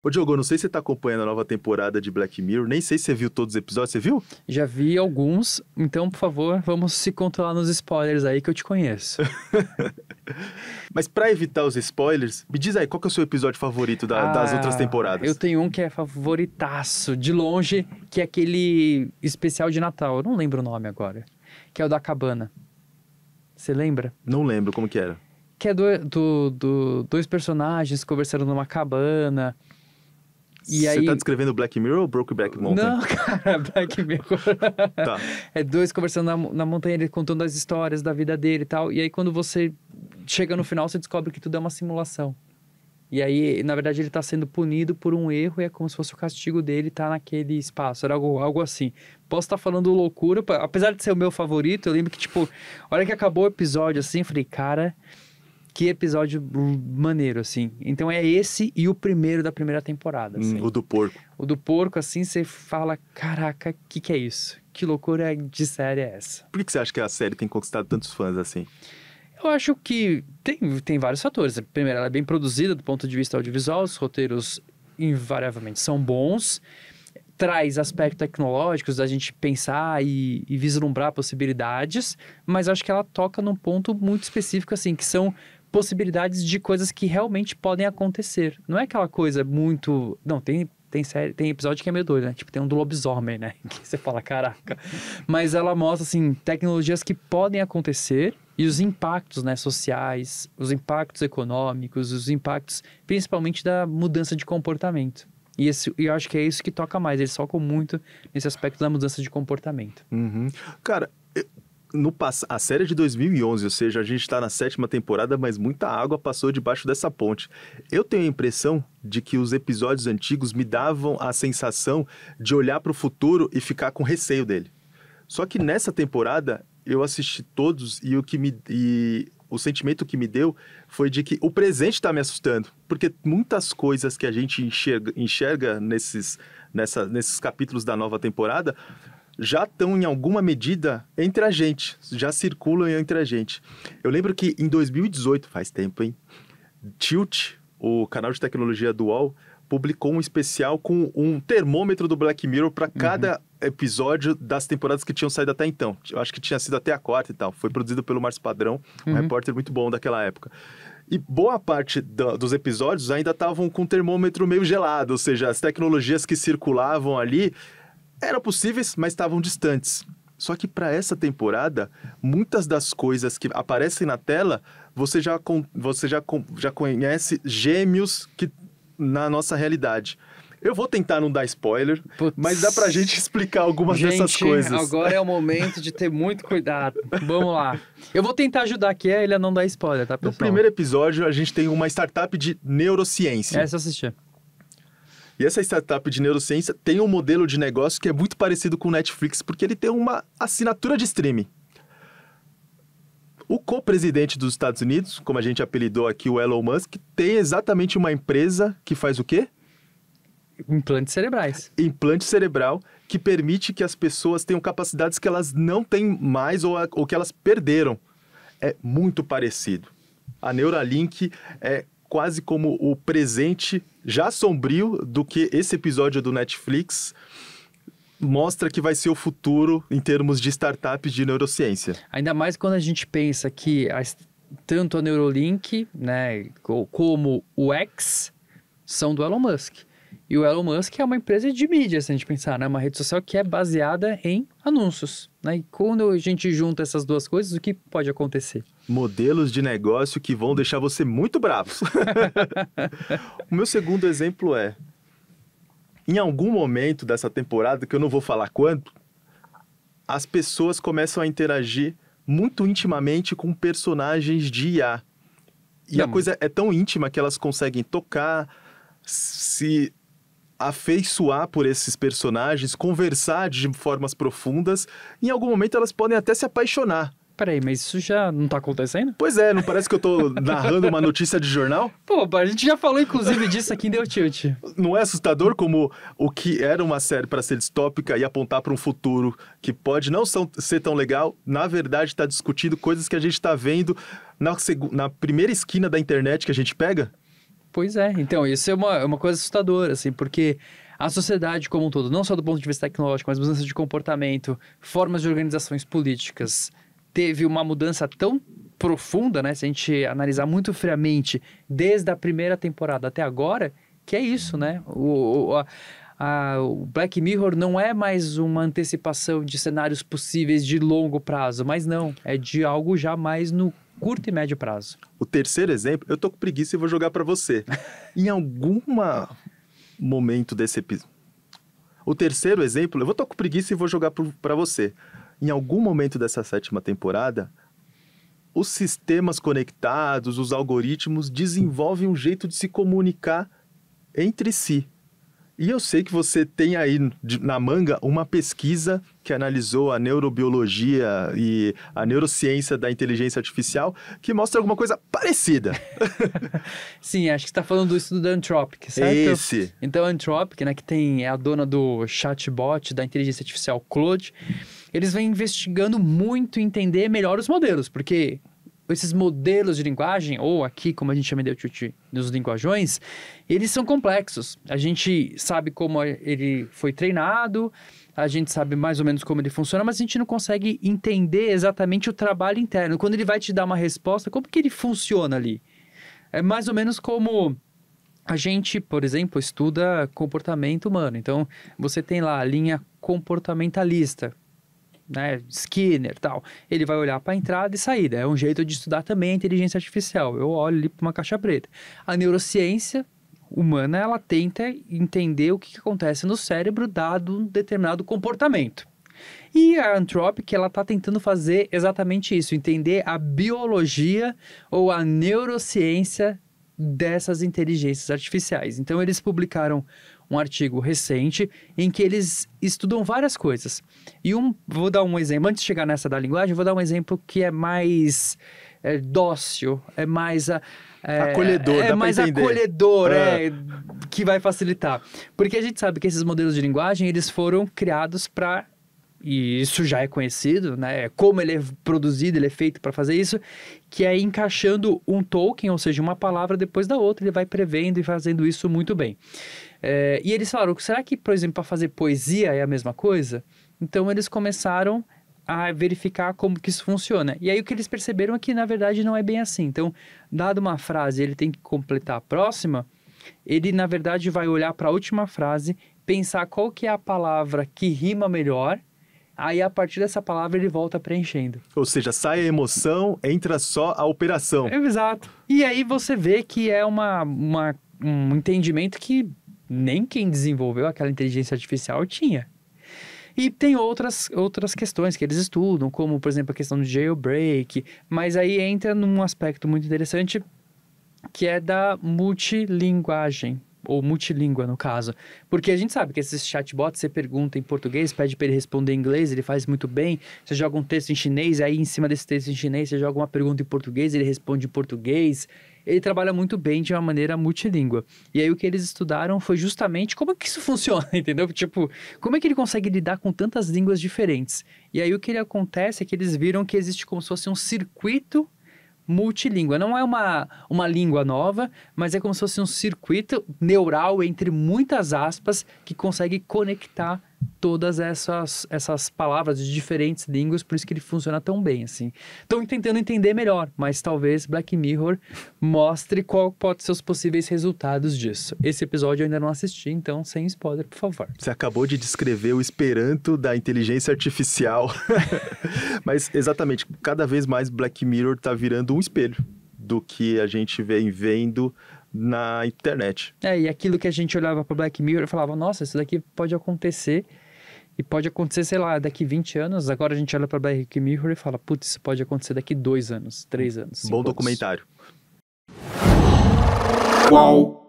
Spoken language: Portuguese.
Ô, Diogo, eu não sei se você tá acompanhando a nova temporada de Black Mirror, nem sei se você viu todos os episódios, você viu? Já vi alguns, então, por favor, vamos se controlar nos spoilers aí que eu te conheço. Mas pra evitar os spoilers, me diz aí, qual que é o seu episódio favorito das outras Eu temporadas? tenho um que é favoritaço, de longe, que é aquele especial de Natal. Eu não lembro o nome agora. Que é o da cabana. Você lembra? Não lembro como que era. Que é dois personagens conversando numa cabana. E Você aí... tá descrevendo Black Mirror ou Brokeback Mountain? Não, cara, Black Mirror. Tá. É dois conversando na montanha, ele contando as histórias da vida dele e tal. E aí, quando você chega no final, você descobre que tudo é uma simulação. E aí, na verdade, ele tá sendo punido por um erro e é como se fosse o castigo dele tá naquele espaço. Era algo assim. Posso estar falando loucura, apesar de ser o meu favorito, eu lembro que, tipo, a hora que acabou o episódio, assim, eu falei, cara, que episódio maneiro, assim. Então é esse e o primeiro da primeira temporada, assim. O do porco. O do porco, assim, você fala, caraca, o que é isso? Que loucura de série é essa? Por que você acha que a série tem conquistado tantos fãs assim? Eu acho que tem vários fatores. Primeiro, ela é bem produzida do ponto de vista audiovisual, os roteiros invariavelmente são bons, traz aspectos tecnológicos da gente pensar e vislumbrar possibilidades, mas acho que ela toca num ponto muito específico, assim, que são possibilidades de coisas que realmente podem acontecer. Não é aquela coisa muito... Não, tem episódio que é meio doido, né? Tipo, tem um do lobisomem, né? Que você fala, caraca. Mas ela mostra, assim, tecnologias que podem acontecer e os impactos, né, sociais, os impactos econômicos, os impactos, principalmente da mudança de comportamento. E eu acho que é isso que toca mais. Eles focam muito nesse aspecto da mudança de comportamento. Uhum. Cara, a série é de 2011, ou seja, a gente está na 7ª temporada, mas muita água passou debaixo dessa ponte. Eu tenho a impressão de que os episódios antigos me davam a sensação de olhar para o futuro e ficar com receio dele. Só que nessa temporada, eu assisti todos e o sentimento que me deu foi de que o presente está me assustando. Porque muitas coisas que a gente enxerga nesses capítulos da nova temporada já estão, em alguma medida, entre a gente. Já circulam entre a gente. Eu lembro que em 2018, faz tempo, hein? Tilt, o canal de tecnologia do UOL, publicou um especial com um termômetro do Black Mirror para cada episódio das temporadas que tinham saído até então. Eu acho que tinha sido até a 4ª e tal. Foi produzido pelo Márcio Padrão, um repórter muito bom daquela época. E boa parte dos episódios ainda estavam com o termômetro meio gelado, ou seja, as tecnologias que circulavam ali eram possíveis, mas estavam distantes. Só que para essa temporada, muitas das coisas que aparecem na tela, você já conhece gêmeos que na nossa realidade. Eu vou tentar não dar spoiler, mas dá pra gente explicar algumas dessas coisas. Agora é o momento de ter muito cuidado. Vamos lá. Eu vou tentar ajudar aqui ele a não dar spoiler, tá, pessoal? No primeiro episódio, a gente tem uma startup de neurociência. Essa eu assisti. E essa startup de neurociência tem um modelo de negócio que é muito parecido com o Netflix, porque ele tem uma assinatura de streaming. O co-presidente dos Estados Unidos, como a gente apelidou aqui, o Elon Musk, tem exatamente uma empresa que faz o quê? Implantes cerebrais. Implante cerebral, que permite que as pessoas tenham capacidades que elas não têm mais ou que elas perderam. É muito parecido. A Neuralink é quase como o presente já sombrio do que esse episódio do Netflix mostra que vai ser o futuro em termos de startups de neurociência. Ainda mais quando a gente pensa que tanto a Neuralink, né, como o X são do Elon Musk. E o Elon Musk é uma empresa de mídia, se a gente pensar, né? Uma rede social que é baseada em anúncios, né? E quando a gente junta essas duas coisas, o que pode acontecer? Modelos de negócio que vão deixar você muito bravo. O meu segundo exemplo é, em algum momento dessa temporada, que eu não vou falar quando, as pessoas começam a interagir muito intimamente com personagens de IA. E a coisa é tão íntima que elas conseguem tocar, se afeiçoar por esses personagens, conversar de formas profundas. Em algum momento elas podem até se apaixonar. Peraí, mas isso já não tá acontecendo? Pois é, não parece que eu tô narrando uma notícia de jornal? Pô, a gente já falou inclusive disso aqui em Deu Tilt. Não é assustador como o que era uma série para ser distópica e apontar para um futuro que pode não ser tão legal, na verdade está discutindo coisas que a gente está vendo na primeira esquina da internet que a gente pega? Pois é, então isso é uma coisa assustadora, assim, porque a sociedade como um todo, não só do ponto de vista tecnológico, mas mudanças de comportamento, formas de organizações políticas, teve uma mudança tão profunda, né? Se a gente analisar muito friamente, desde a primeira temporada até agora, que é isso, né? O Black Mirror não é mais uma antecipação de cenários possíveis de longo prazo, mas não, é de algo já mais no curto e médio prazo. O terceiro exemplo, eu tô com preguiça e vou jogar para você. Em algum momento desse episódio... O terceiro exemplo, eu vou estar com preguiça e vou jogar para você. Em algum momento dessa 7ª temporada, os sistemas conectados, os algoritmos desenvolvem um jeito de se comunicar entre si. E eu sei que você tem aí na manga uma pesquisa que analisou a neurobiologia e a neurociência da inteligência artificial, que mostra alguma coisa parecida. Sim, acho que você está falando do estudo da Anthropic, certo? Esse. Então, a Anthropic, né, é a dona do chatbot da inteligência artificial Claude, eles vêm investigando muito entender melhor os modelos, porque esses modelos de linguagem, ou aqui, como a gente chama nos linguajões, eles são complexos. A gente sabe como ele foi treinado, a gente sabe mais ou menos como ele funciona, mas a gente não consegue entender exatamente o trabalho interno. Quando ele vai te dar uma resposta, como que ele funciona ali? É mais ou menos como a gente, por exemplo, estuda comportamento humano. Então, você tem lá a linha comportamentalista, né, Skinner e tal, ele vai olhar para a entrada e saída. É um jeito de estudar também a inteligência artificial. Eu olho ali para uma caixa preta. A neurociência humana, ela tenta entender o que acontece no cérebro dado um determinado comportamento. E a Anthropic, ela está tentando fazer exatamente isso, entender a biologia ou a neurociência dessas inteligências artificiais. Então, eles publicaram um artigo recente em que eles estudam várias coisas. E vou dar um exemplo, antes de chegar nessa da linguagem, vou dar um exemplo que é mais dócil, é mais acolhedor, dá mais pra entender. Acolhedor, que vai facilitar. Porque a gente sabe que esses modelos de linguagem, eles foram criados para, e isso já é conhecido, né? Como ele é produzido, ele é feito para fazer isso, que é encaixando um token, ou seja, uma palavra depois da outra, ele vai prevendo e fazendo isso muito bem. E eles falaram, será que, por exemplo, para fazer poesia é a mesma coisa? Então, eles começaram a verificar como que isso funciona. E aí, o que eles perceberam é que, na verdade, não é bem assim. Então, dada uma frase, ele tem que completar a próxima, ele, na verdade, vai olhar para a última frase, pensar qual que é a palavra que rima melhor, aí, a partir dessa palavra, ele volta preenchendo. Ou seja, sai a emoção, entra só a operação. Exato. E aí, você vê que é um entendimento que nem quem desenvolveu aquela inteligência artificial tinha. E tem outras questões que eles estudam, como, por exemplo, a questão do jailbreak, mas aí entra num aspecto muito interessante, que é da multilinguagem, ou multilíngua, no caso. Porque a gente sabe que esses chatbots, você pergunta em português, pede para ele responder em inglês, ele faz muito bem. Você joga um texto em chinês, aí em cima desse texto em chinês, você joga uma pergunta em português, ele responde em português. Ele trabalha muito bem de uma maneira multilíngua. E aí o que eles estudaram foi justamente como que isso funciona, entendeu? Tipo, como é que ele consegue lidar com tantas línguas diferentes? E aí o que acontece é que eles viram que existe como se fosse um circuito multilíngua. Não é uma língua nova, mas é como se fosse um circuito neural, entre muitas aspas, que consegue conectar todas essas palavras de diferentes línguas, por isso que ele funciona tão bem, assim. Estão tentando entender melhor, mas talvez Black Mirror mostre qual pode ser os possíveis resultados disso. Esse episódio eu ainda não assisti, então sem spoiler, por favor. Você acabou de descrever o Esperanto da inteligência artificial. Mas, exatamente, cada vez mais Black Mirror está virando um espelho do que a gente vem vendo na internet. E aquilo que a gente olhava para Black Mirror e falava, nossa, isso daqui pode acontecer, e pode acontecer, sei lá, daqui 20 anos, agora a gente olha para Black Mirror e fala, putz, isso pode acontecer daqui 2 anos, 3 anos, 5 Bom anos. documentário. Qual?